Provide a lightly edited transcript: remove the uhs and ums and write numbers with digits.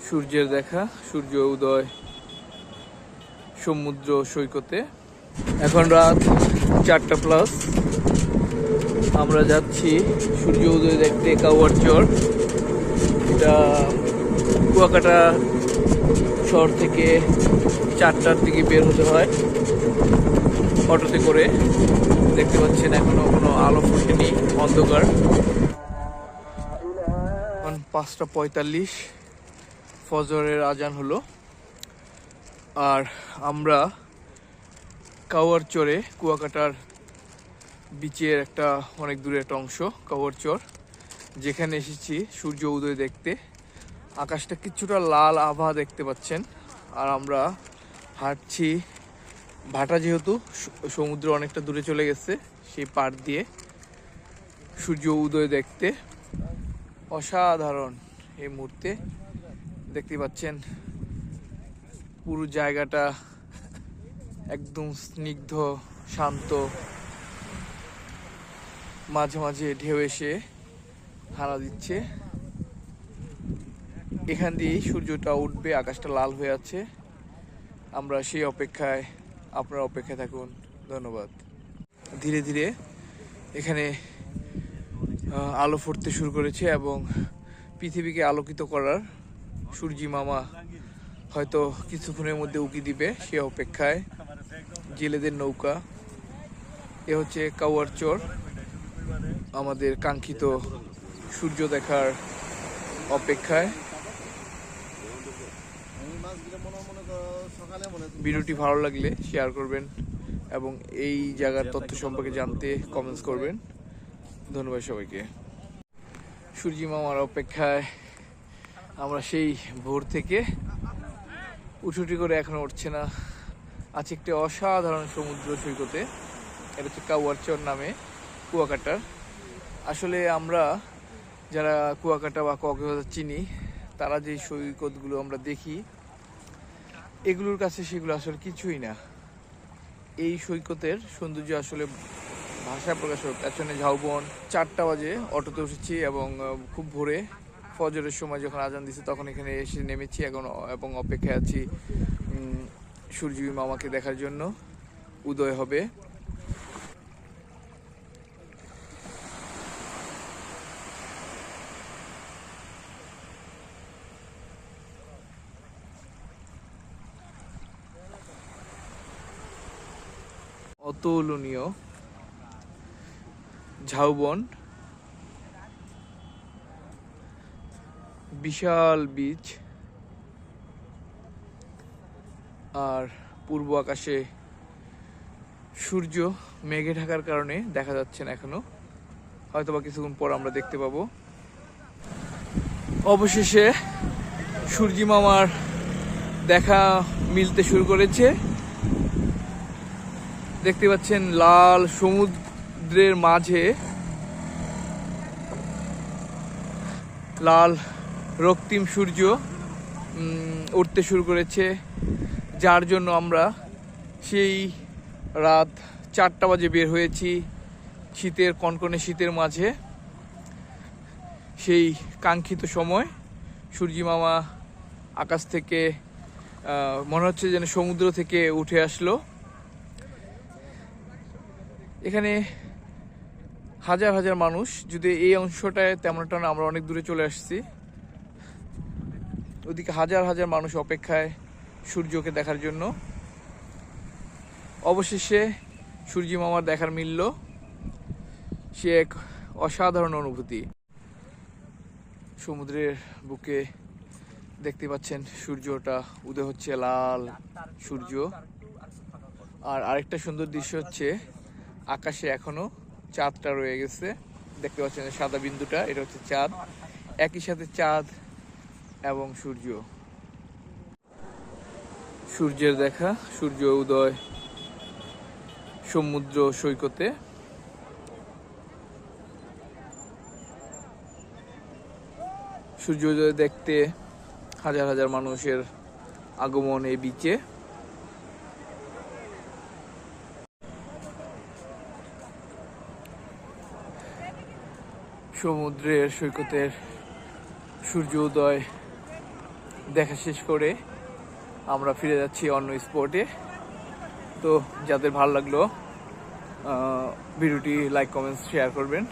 সূর্যের দেখা, সূর্য উদয় সমুদ্র সৈকতে। এখন রাত 4টা+। আমরা যাচ্ছি সূর্য উদয় দেখতে কাউয়ার চর। এটা কুয়াকাটা শহর থেকে 4টার দিকে বের হতে হয় অটোতে করে। দেখতে পাচ্ছেন এখনো কোনো আলো ফোটেনি, অন্ধকার। এখন 5টা 45, ফজরের আজান হলো। আর আমরা কাউয়ার চরে, কুয়াকাটার বিচের একটা অনেক দূরে একটা অংশ কাউয়ার চর, যেখানে এসেছি সূর্য উদয় দেখতে। আকাশটা কিছুটা লাল আভা দেখতে পাচ্ছেন। আর আমরা হাঁটছি ভাটা, যেহেতু সমুদ্র অনেকটা দূরে চলে গেছে, সেই পাড় দিয়ে সূর্য উদয় দেখতে। অসাধারণ এই মুহূর্তে দেখতে পাচ্ছেন পুরো জায়গাটা একদম স্নিগ্ধ, শান্ত। মাঝে মাঝে ঢেউ এসে হানা দিচ্ছে। এখান দিয়েই সূর্যটা উঠবে, আকাশটা লাল হয়ে আছে। আমরা সেই অপেক্ষায়, আপনারা অপেক্ষায় থাকুন। ধন্যবাদ। ধীরে ধীরে এখানে আলো ফুটতে শুরু করেছে এবং পৃথিবীকে আলোকিত করার সূর্যি মামা হয়তো কিছুক্ষণের মধ্যে উকি দিবে, সে অপেক্ষায়। জেলেদের নৌকা। এ হচ্ছে কাউয়ার চর, আমাদের কাঙ্ক্ষিত সূর্য দেখার অপেক্ষায়। ভিডিওটি ভালো লাগলে শেয়ার করবেন এবং এই জায়গার তথ্য সম্পর্কে জানতে কমেন্টস করবেন। ধন্যবাদ সবাইকে। সূর্যি মামার অপেক্ষায় আমরা সেই ভোর থেকে উঠুটি করে এখনো উঠছে না। আছে একটি অসাধারণ সমুদ্র সৈকতে। এটা হচ্ছে কাউয়ার চর নামে, কুয়াকাটার। আসলে আমরা যারা কুয়াকাটা বা কক্সবাজার চিনি, তারা যে সৈকতগুলো আমরা দেখি, এগুলোর কাছে সেগুলো আসলে কিছুই না। এই সৈকতের সৌন্দর্য আসলে ভাষায় প্রকাশ হবে। পেছনে ঝাউবন। 4টা বাজে অটোতে উঠেছি এবং খুব ভোরে ফজরের সময় যখন আজান দিচ্ছে তখন এখানে এসে নেমেছি এখন, এবং অপেক্ষায় আছি সূর্য মামাকে দেখার জন্য। উদয় হবে। অতুলনীয় ঝাউবন, বিশাল বীচ, আর পূর্ব আকাশে সূর্য মেঘে ঢাকার কারণে দেখা যাচ্ছে না এখনো। হয়তোবা কিছুক্ষণ পর আমরা দেখতে পাবো। অবশেষে সূর্যি মামার দেখা মিলতে শুরু করেছে। দেখতে পাচ্ছেন লাল সমুদ্রের মাঝে লাল রক্তিম সূর্য উঠতে শুরু করেছে, যার জন্য আমরা সেই রাত 4টা বাজে বের হয়েছি শীতের, কনকনে শীতের মাঝে। সেই কাঙ্ক্ষিত সময় সূর্যি মামা আকাশ থেকে মনে হচ্ছে যেন সমুদ্র থেকে উঠে আসলো। এখানে হাজার হাজার মানুষ, যদি এই অংশটায় তেমনটা না, আমরা অনেক দূরে চলে আসছি। ওদিকে হাজার হাজার মানুষ অপেক্ষায় সূর্যকে দেখার জন্য। অবশেষে সূর্যি মামার দেখার মিলল। সে এক অসাধারণ অনুভূতি। সমুদ্রের বুকে দেখতে পাচ্ছেন সূর্যটা উদয় হচ্ছে, লাল সূর্য। আর আরেকটা সুন্দর দৃশ্য হচ্ছে আকাশে এখনো চাঁদটা রয়ে গেছে। দেখতে পাচ্ছেন সাদা বিন্দুটা, এটা হচ্ছে চাঁদ। একই সাথে চাঁদ এবং সূর্য। সূর্যের দেখা, সূর্য উদয় সমুদ্র সৈকতে। সূর্যোদয় দেখতে হাজার হাজার মানুষের আগমন এই বিচে। সমুদ্রের সৈকতের সূর্য উদয় দেখা শেষ করে আমরা ফিরে যাচ্ছি অন্য স্পটে। তো যাদের ভালো লাগলো ভিডিওটি লাইক কমেন্টস শেয়ার করবেন।